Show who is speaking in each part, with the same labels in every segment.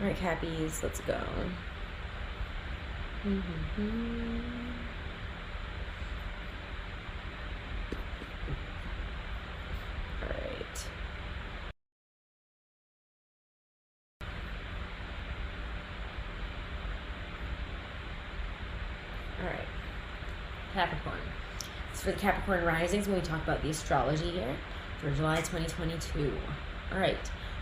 Speaker 1: All right, Cappies, let's go. All right. All right. Capricorn. So for the Capricorn risings, when we talk about the astrology here for July 2022. All right.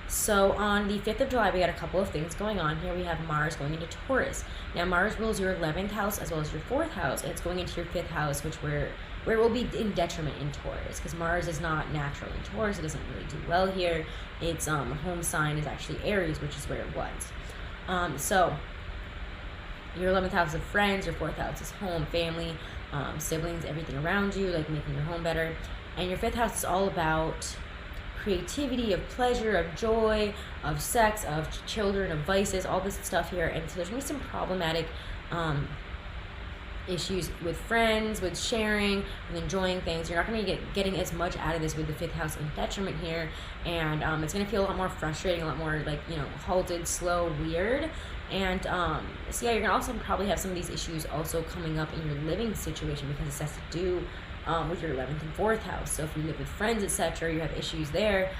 Speaker 1: So on the 5th of July, we got a couple of things going on here. We have Mars going into Taurus. Now, Mars rules your 11th house as well as your 4th house, and it's going into your 5th house, where it will be in detriment in Taurus, because Mars is not natural in Taurus. It doesn't really do well here. Its home sign is actually Aries, which is where it was. So your 11th house is friends, your 4th house is home, family, siblings, everything around you, like making your home better. And your 5th house is all about creativity, of pleasure, of joy, of sex, of children, of vices, all this stuff here. And so there's going to be some problematic issues with friends, with sharing, with enjoying things. You're not going to be getting as much out of this with the 5th house in detriment here. And it's going to feel a lot more frustrating, a lot more like, halted, slow, weird. And so yeah, you're going to also probably have some of these issues also coming up in your living situation, because this has to do with your 11th and 4th house. So if you live with friends, etc., you have issues there,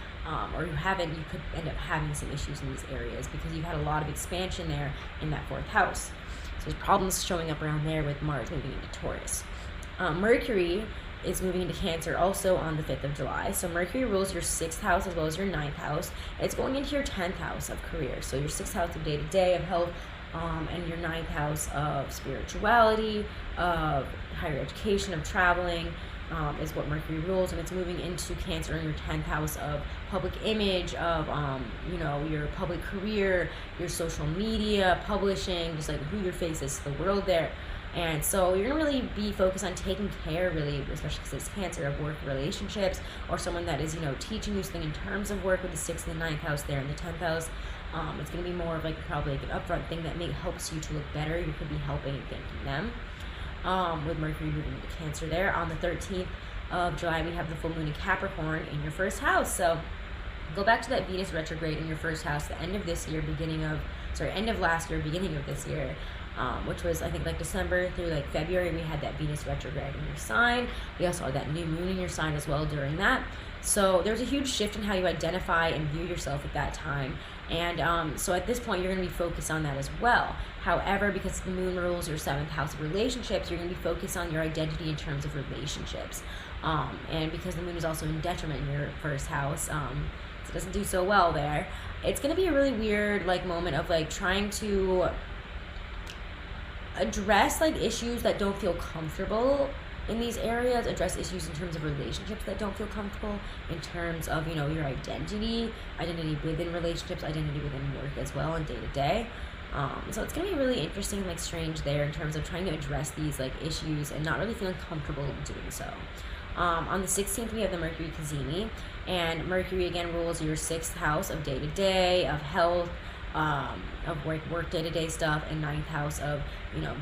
Speaker 1: or you haven't, you could end up having some issues in these areas because you've had a lot of expansion there in that 4th house. So there's problems showing up around there with Mars moving into Taurus. Mercury is moving into Cancer also on the 5th of July. So Mercury rules your 6th house as well as your 9th house. It's going into your 10th house of career. So your 6th house of day-to-day, of health, and your 9th house of spirituality, of higher education, of traveling, is what Mercury rules. And it's moving into Cancer in your 10th house of public image, of your public career, your social media, publishing, just like who your face is to the world there. And so you're going to really be focused on taking care, really, especially because it's Cancer, of work, relationships, or someone that is, teaching you something in terms of work with the 6th and the 9th house there in the 10th house. It's going to be more of probably an upfront thing that helps you to look better. You could be helping and thanking them. With Mercury moving into Cancer there. On the 13th of July, we have the full moon in Capricorn in your 1st house. So go back to that Venus retrograde in your 1st house, the end of this year, end of last year, beginning of this year. Which was, I think, December through February, we had that Venus retrograde in your sign. We also had that new moon in your sign as well during that. So there's a huge shift in how you identify and view yourself at that time. And so at this point, you're going to be focused on that as well. However, because the moon rules your 7th house of relationships, you're going to be focused on your identity in terms of relationships. And because the moon is also in detriment in your 1st house, so it doesn't do so well there, it's going to be a really weird moment of trying to address issues that don't feel comfortable in these areas, address issues in terms of relationships that don't feel comfortable, in terms of your identity within relationships, identity within work as well, and day-to-day. So it's going to be really interesting, strange there, in terms of trying to address these issues and not really feeling comfortable doing so. On the 16th, we have the Mercury Cazimi, and Mercury again rules your 6th house of day-to-day, of health, of work day-to-day stuff, and 9th house of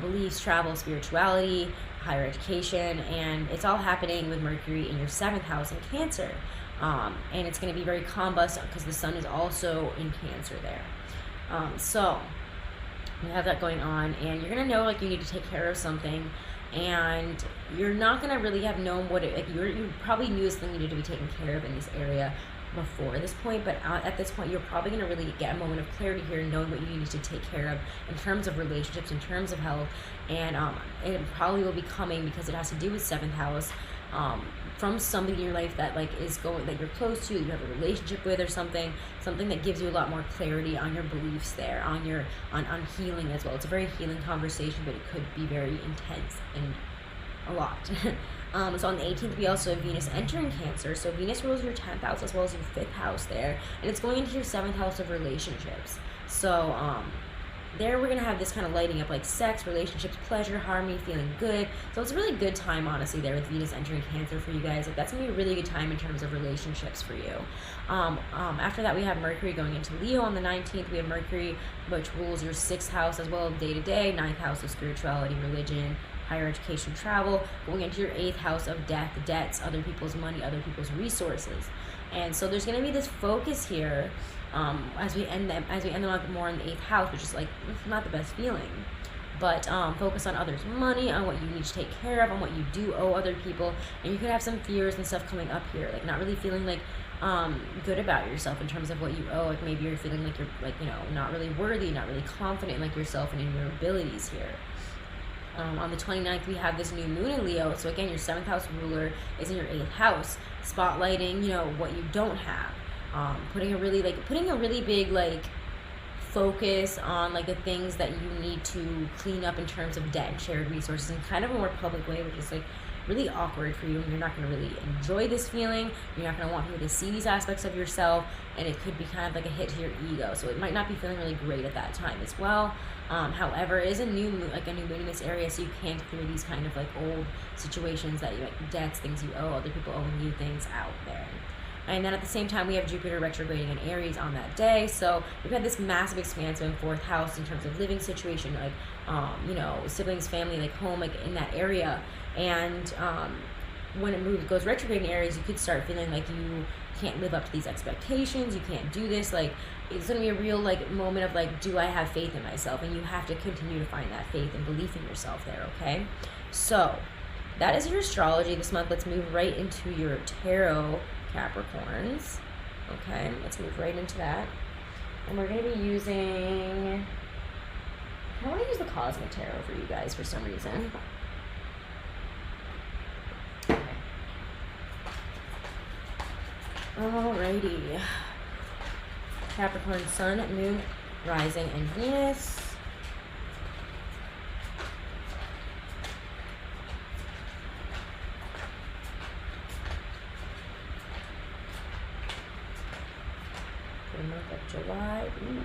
Speaker 1: beliefs, travel, spirituality, higher education. And it's all happening with Mercury in your 7th house in Cancer, and it's going to be very combust because the sun is also in Cancer there. So you have that going on, and you're going to know you need to take care of something, and you're not going to really have known what it you probably knew something needed to be taken care of in this area before this point, but at this point you're probably going to really get a moment of clarity here, knowing what you need to take care of in terms of relationships, in terms of health. And it probably will be coming, because it has to do with 7th house, from somebody in your life that that you're close to, that you have a relationship with, or something that gives you a lot more clarity on your beliefs there, on healing as well. It's a very healing conversation, but it could be very intense and a lot. So on the 18th, we also have Venus entering Cancer. So Venus rules your 10th house as well as your 5th house there, and it's going into your 7th house of relationships. So there we're going to have this kind of lighting up, sex, relationships, pleasure, harmony, feeling good. So it's a really good time, honestly, there with Venus entering Cancer for you guys. That's going to be a really good time in terms of relationships for you. After that, we have Mercury going into Leo on the 19th. We have Mercury, which rules your 6th house as well as day-to-day, 9th house of spirituality, religion, higher education, travel, going into your 8th house of death, debts, other people's money, other people's resources. And so there's going to be this focus here as we end the month more in the 8th house, which is like not the best feeling. But focus on others' money, on what you need to take care of, on what you do owe other people. And you could have some fears and stuff coming up here, like not really feeling like good about yourself in terms of what you owe. Like maybe you're feeling like you're like, you know, not really worthy, not really confident in like yourself and in your abilities here. On the 29th, we have this new moon in Leo. So again, your 7th house ruler is in your 8th house, spotlighting, you know, what you don't have. Putting a really big like focus on like the things that you need to clean up in terms of debt and shared resources in kind of a more public way, which is like really awkward for you, and you're not going to really enjoy this feeling. You're not going to want people to see these aspects of yourself, and it could be kind of like a hit to your ego, so it might not be feeling really great at that time as well. However, it is a new moon in this area, so you can clear these kind of like old situations that you like, debts, things you owe, other people owing you things out there. And then at the same time, we have Jupiter retrograding in Aries on that day. So we've had this massive expansive in 4th house in terms of living situation, like, you know, siblings, family, like home, like in that area. And when it goes retrograde in Aries, you could start feeling like you can't live up to these expectations. You can't do this. Like, it's going to be a real like moment of like, do I have faith in myself? And you have to continue to find that faith and belief in yourself there, okay? So that is your astrology this month. Let's move right into your tarot, Capricorns. Okay, let's move right into that. And we're going to be using, I want to use the Cosmic Tarot for you guys for some reason. Okay. Alrighty. Capricorn, Sun, Moon, Rising, and Venus. The month of July. Ooh.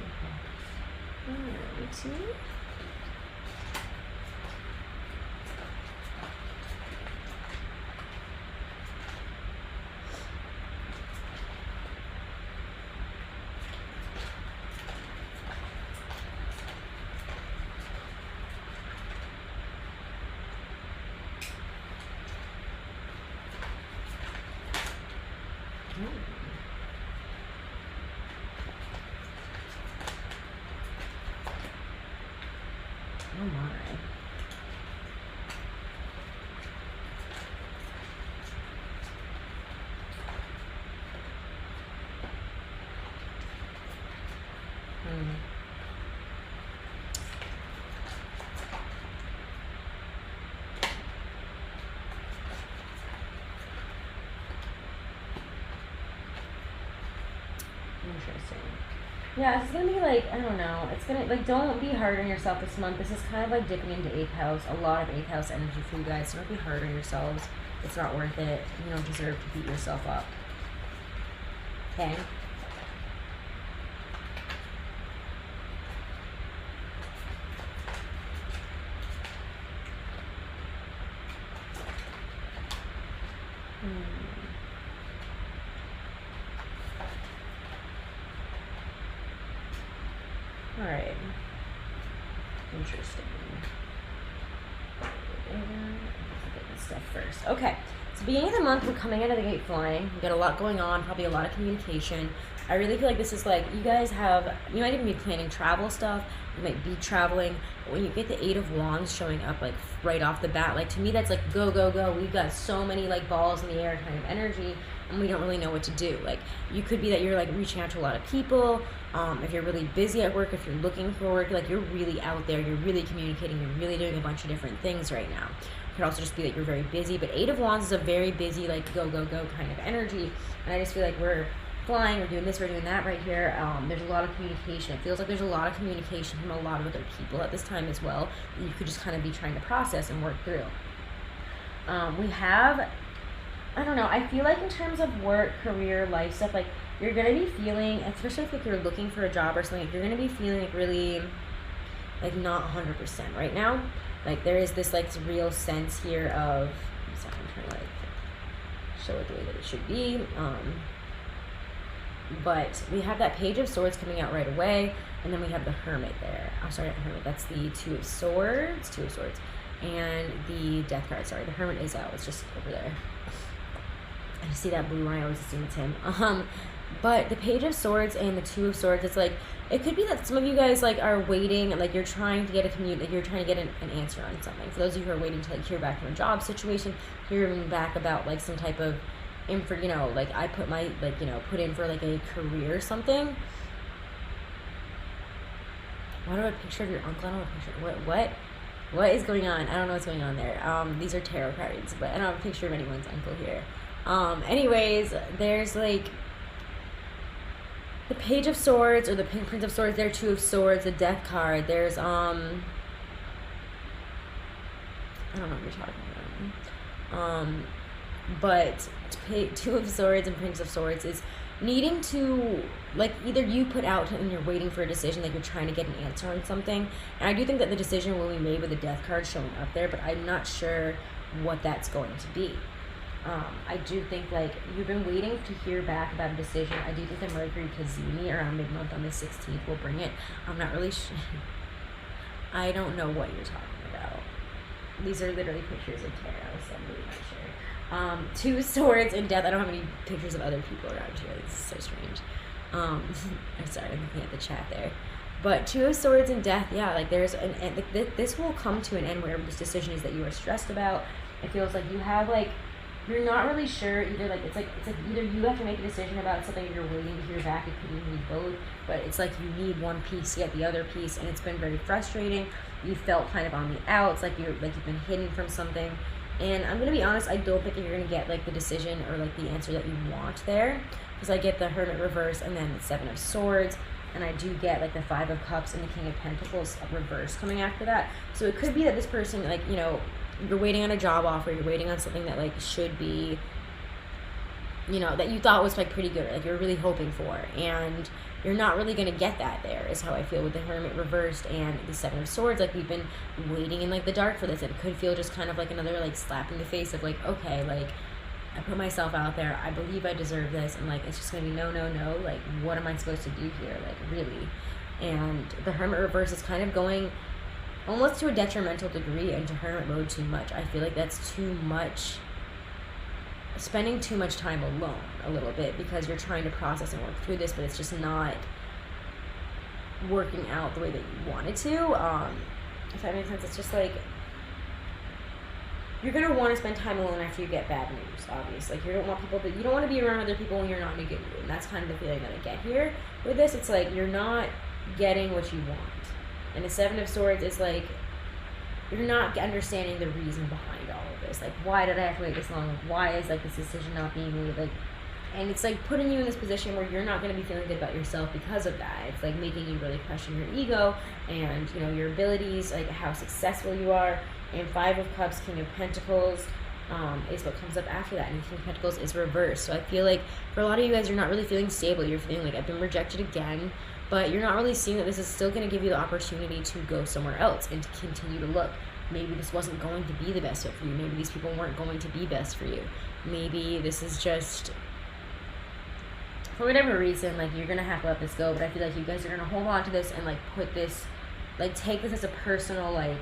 Speaker 1: Okay. Alrighty. Oh my. Interesting. Yeah, it's gonna be like, I don't know, it's gonna, like, don't be hard on yourself this month. This is kind of like dipping into 8th house, a lot of 8th house energy for you guys, so don't be hard on yourselves. It's not worth it. You don't deserve to beat yourself up. Okay? All right. Interesting. Look at this stuff first. Okay. So beginning of the month, we're coming out of the gate flying. We got a lot going on, probably a lot of communication. I really feel like this is like, you guys have, you might even be planning travel stuff. You might be traveling. But when you get the 8 of Wands showing up like right off the bat, like to me that's like go, go, go. We've got so many like balls in the air kind of energy, and we don't really know what to do. Like, you could be that you're like reaching out to a lot of people. If you're really busy at work, if you're looking for work, like you're really out there, you're really communicating, you're really doing a bunch of different things right now. It could also just be that you're very busy, but 8 of Wands is a very busy, like go, go, go kind of energy. And I just feel like we're flying, we're doing this, we're doing that right here. There's a lot of communication. It feels like there's a lot of communication from a lot of other people at this time as well. You could just kind of be trying to process and work through. We have, I don't know, I feel like in terms of work, career, life stuff, like you're going to be feeling, especially if you're looking for a job or something, like you're going to be feeling like really, like not 100% right now. Like there is this like real sense here of, I'm trying to like show it the way that it should be. But we have that Page of Swords coming out right away, and then we have the Hermit there. I'm sorry, not the Hermit. That's the Two of Swords, and the Death card. Sorry, the Hermit is out. It's just over there. I see that blue line. I always assume it's him. But the Page of Swords and the Two of Swords, it's like, it could be that some of you guys like are waiting, like you're trying to get you're trying to get an answer on something. For those of you who are waiting to like hear back from a job situation, hearing back about like some type of info, you know, like I put my like, you know, put in for like a career or something. Why do I picture of your uncle? I don't have a picture. What is going on? I don't know what's going on there. These are tarot cards, but I don't have a picture of anyone's uncle here. Anyways, there's like the Page of Swords or the Pink Prince of Swords, there, Two of Swords, the Death card. There's, I don't know what you're talking about. But Two of Swords and Prince of Swords is needing to, like, either you put out and you're waiting for a decision, like you're trying to get an answer on something. And I do think that the decision will be made with the Death card showing up there, but I'm not sure what that's going to be. I do think, like, you've been waiting to hear back about a decision. I do think the Mercury Kazemi around mid-month on the 16th will bring it. I'm not really sure. I don't know what you're talking about. These are literally pictures of tarot, so I'm really not sure. Two of Swords and Death. I don't have any pictures of other people around here. This is so strange. I'm sorry, I'm looking at the chat there. But Two of Swords and Death, yeah, like there's an end. This will come to an end, whatever this decision is that you are stressed about. It feels like you have, like, you're not really sure either, like it's like either you have to make a decision about something you're waiting to hear back. It could even be both, but it's like you need one piece to get the other piece, and it's been very frustrating. You felt kind of on the outs, like you've been hidden from something. And I'm gonna be honest, I don't think you're gonna get like the decision or like the answer that you want there, because I get the Hermit reverse and then the Seven of Swords, and I do get like the Five of Cups and the King of Pentacles reverse coming after that. So it could be that this person, like, you know, you're waiting on a job offer, you're waiting on something that like should be, you know, that you thought was like pretty good, like you're really hoping for, and you're not really going to get that there, is how I feel with the Hermit reversed and the Seven of Swords. Like we've been waiting in like the dark for this. It could feel just kind of like another like slap in the face of like, okay, like I put myself out there, I believe I deserve this, and like it's just going to be no, like what am I supposed to do here, like really? And the Hermit reverse is kind of going almost to a detrimental degree into hermit mode too much. I feel like that's too much, spending too much time alone a little bit, because you're trying to process and work through this, but it's just not working out the way that you want it to. If that makes sense, it's just like you're gonna want to spend time alone after you get bad news, obviously. Like you don't want to be around other people when you're not in a good mood, and that's kind of the feeling that I get here with this. It's like you're not getting what you want. And the Seven of Swords is like, you're not understanding the reason behind all of this. Like, why did I have to wait this long? Like, why is like this decision not being made? Like, and it's like putting you in this position where you're not going to be feeling good about yourself because of that. It's like making you really question your ego and, you know, your abilities, like how successful you are. And Five of Cups, King of Pentacles, is what comes up after that, and King of Pentacles is reversed. So I feel like for a lot of you guys, you're not really feeling stable. You're feeling like, I've been rejected again. But you're not really seeing that this is still going to give you the opportunity to go somewhere else and to continue to look. Maybe this wasn't going to be the best fit for you. Maybe these people weren't going to be best for you. Maybe this is just, for whatever reason, like you're going to have to let this go. But I feel like you guys are going to hold on to this and like put this, like take this as a personal like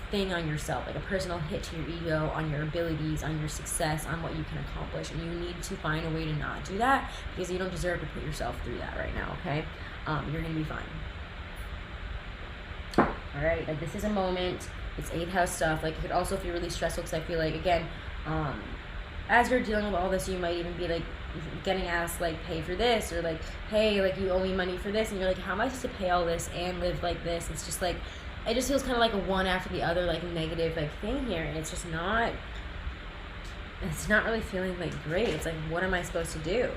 Speaker 1: thing on yourself, like a personal hit to your ego, on your abilities, on your success, on what you can accomplish. And you need to find a way to not do that, because you don't deserve to put yourself through that right now, okay? You're gonna be fine. All right, like this is a moment. It's 8th house stuff. Like it could also feel really stressful, because I feel like, again, as you're dealing with all this, you might even be like getting asked like, pay for this, or like, hey, like you owe me money for this, and you're like, how am I supposed to pay all this and live like this? It's just like, it just feels kind of like a one after the other, like negative like thing here, and it's just not, it's not really feeling like great. It's like, what am I supposed to do?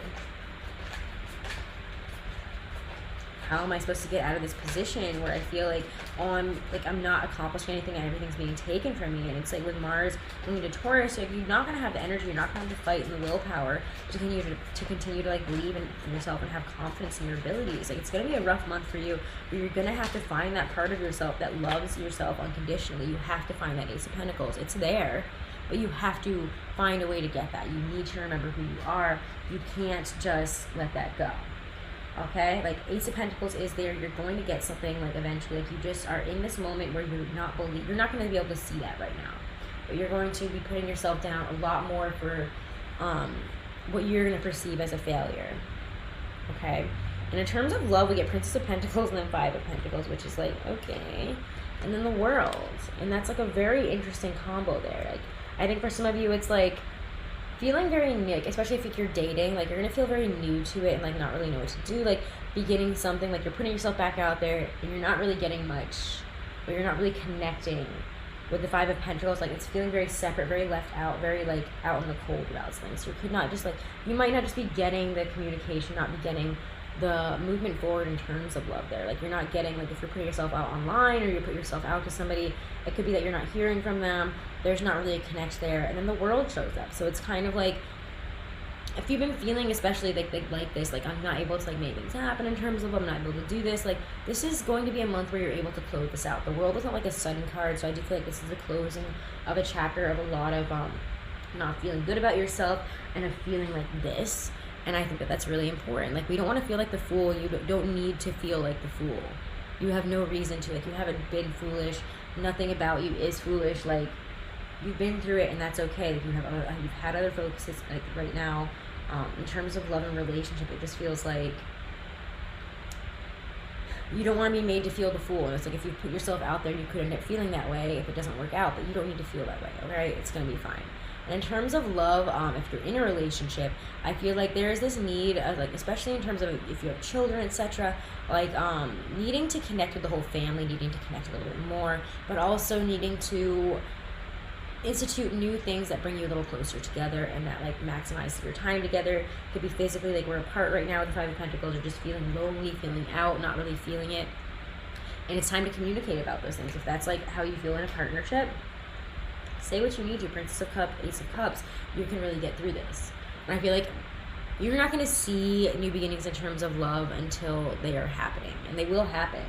Speaker 1: How am I supposed to get out of this position where I feel like, oh, I'm not accomplishing anything and everything's being taken from me? And it's like with Mars going to Taurus, like you're not gonna have the energy, you're not gonna have the fight and the willpower to continue to like believe in yourself and have confidence in your abilities. Like it's gonna be a rough month for you, where you're gonna have to find that part of yourself that loves yourself unconditionally. You have to find that Ace of Pentacles. It's there, but you have to find a way to get that. You need to remember who you are. You can't just let that go. Okay, like Ace of Pentacles is there. You're going to get something, like eventually. Like you just are in this moment where you're not going to be able to see that right now, but you're going to be putting yourself down a lot more for what you're going to perceive as a failure. Okay, and in terms of love, we get Princess of Pentacles and then Five of Pentacles, which is like, okay, and then the World, and that's like a very interesting combo there. Like I think for some of you, it's like feeling very new, like, especially if you're dating, like you're gonna feel very new to it and like not really know what to do, like beginning something, like you're putting yourself back out there and you're not really getting much, or you're not really connecting with the Five of Pentacles. Like it's feeling very separate, very left out, very like out in the cold about things. So you could not just like, you might not just be getting the communication, not be getting the movement forward in terms of love there. Like you're not getting, like if you're putting yourself out online or you put yourself out to somebody, it could be that you're not hearing from them. There's not really a connect there, and then the World shows up. So it's kind of like, if you've been feeling especially like this, like I'm not able to like make things happen in terms of I'm not able to do this, like this is going to be a month where you're able to close this out. The World is not like a sudden card, so I do feel like this is the closing of a chapter of a lot of not feeling good about yourself and of feeling like this. And I think that that's really important. Like we don't want to feel like the fool. You don't need to feel like the fool. You have no reason to. Like you haven't been foolish. Nothing about you is foolish. Like you've been through it, and that's okay. Like you've had other focuses. Like right now, in terms of love and relationship, it just feels like you don't want to be made to feel the fool. And it's like if you put yourself out there, you could end up feeling that way if it doesn't work out. But you don't need to feel that way. Alright, it's gonna be fine. And in terms of love, if you're in a relationship, I feel like there is this need of, like, especially in terms of if you have children, etc., like needing to connect with the whole family, needing to connect a little bit more, but also needing to institute new things that bring you a little closer together and that like maximize your time together. It could be physically, like we're apart right now with the Five of Pentacles, or just feeling lonely, feeling out, not really feeling it. And it's time to communicate about those things. If that's like how you feel in a partnership, say what you need to. Princess of Cups, Ace of Cups, you can really get through this. And I feel like you're not going to see new beginnings in terms of love until they are happening. And they will happen.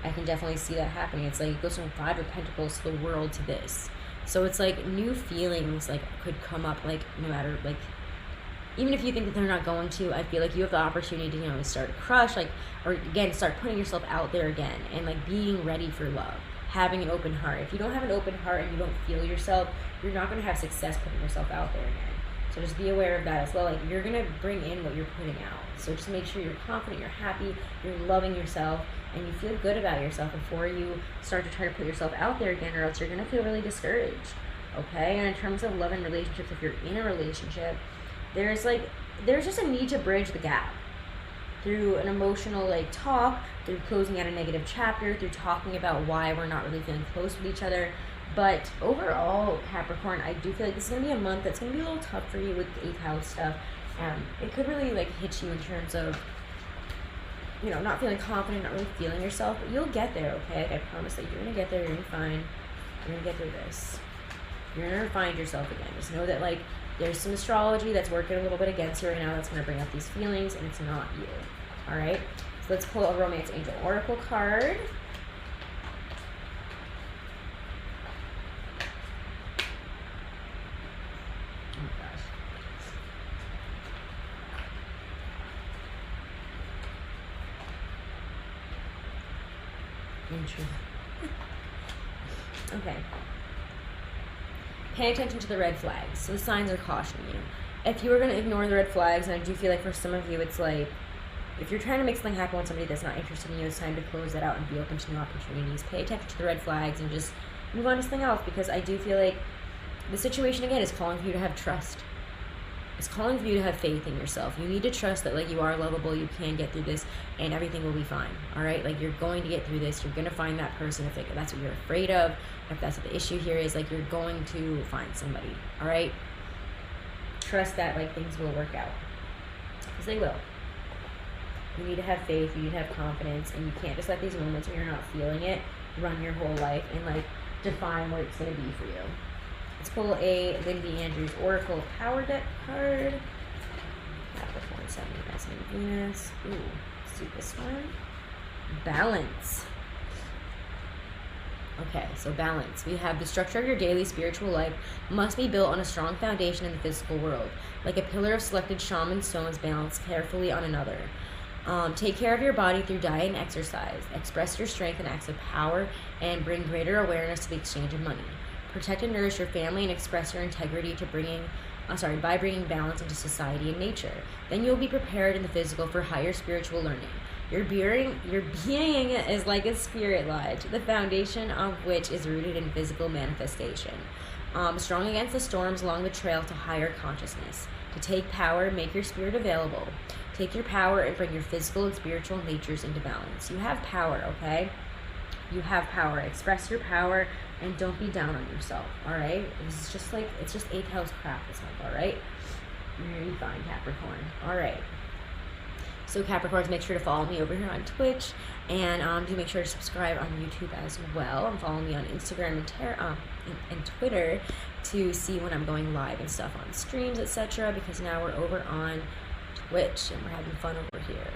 Speaker 1: I can definitely see that happening. It's like it goes from Five of Pentacles to the World to this. So it's like new feelings like could come up, like no matter, like even if you think that they're not going to, I feel like you have the opportunity to, you know, start a crush, like, or again, start putting yourself out there again and like being ready for love. Having an open heart. If you don't have an open heart and you don't feel yourself, you're not going to have success putting yourself out there again. So just be aware of that as well. Like you're going to bring in what you're putting out. So just make sure you're confident, you're happy, you're loving yourself, and you feel good about yourself before you start to try to put yourself out there again, or else you're going to feel really discouraged. Okay? And in terms of love and relationships, if you're in a relationship, there's just a need to bridge the gap through an emotional like talk, through closing out a negative chapter, through talking about why we're not really feeling close with each other. But overall, Capricorn, I do feel like this is going to be a month that's going to be a little tough for you with the 8th house stuff. It could really like hit you in terms of, you know, not feeling confident, not really feeling yourself, but you'll get there, okay? Like, I promise that you're going to get there, you're going to be fine. You're going to get through this. You're going to find yourself again. Just know that like there's some astrology that's working a little bit against you right now that's going to bring up these feelings, and it's not you. Alright? So let's pull a Romance Angel Oracle card. Oh my gosh. Interesting. Okay. Pay attention to the red flags. So the signs are cautioning you. If you are going to ignore the red flags, and I do feel like for some of you it's like, if you're trying to make something happen with somebody that's not interested in you, it's time to close that out and be open to new opportunities. Pay attention to the red flags and just move on to something else, because I do feel like the situation again is calling for you to have trust. It's calling for you to have faith in yourself. You need to trust that like you are lovable, you can get through this, and everything will be fine. Alright? Like you're going to get through this, you're gonna find that person if that's what you're afraid of, if that's what the issue here is, like you're going to find somebody. Alright? Trust that like things will work out. Because they will. You need to have faith, you need to have confidence, and you can't just let these moments when you're not feeling it run your whole life and like define what it's going to be for you. Let's pull a Lindy Andrews Oracle Power Deck card. Capricorn, Sun, Rising, Venus. Ooh, let's see this one. Balance. Okay, so balance. We have the structure of your daily spiritual life must be built on a strong foundation in the physical world. Like a pillar of selected shaman stones balanced carefully on another. Take care of your body through diet and exercise. Express your strength in acts of power and bring greater awareness to the exchange of money. Protect and nourish your family and express your integrity by bringing balance into society and nature. Then you'll be prepared in the physical for higher spiritual learning. Your being is like a spirit lodge, the foundation of which is rooted in physical manifestation. Strong against the storms along the trail to higher consciousness. To take power, make your spirit available. Take your power and bring your physical and spiritual natures into balance. You have power, okay? You have power. Express your power and don't be down on yourself, all right? It's just 8th house crap this month, all right? You're gonna be fine, Capricorn. All right. So Capricorns, make sure to follow me over here on Twitch, and do make sure to subscribe on YouTube as well, and follow me on Instagram and Twitter to see when I'm going live and stuff on streams, etc. Because now we're over on Twitch and we're having fun over here.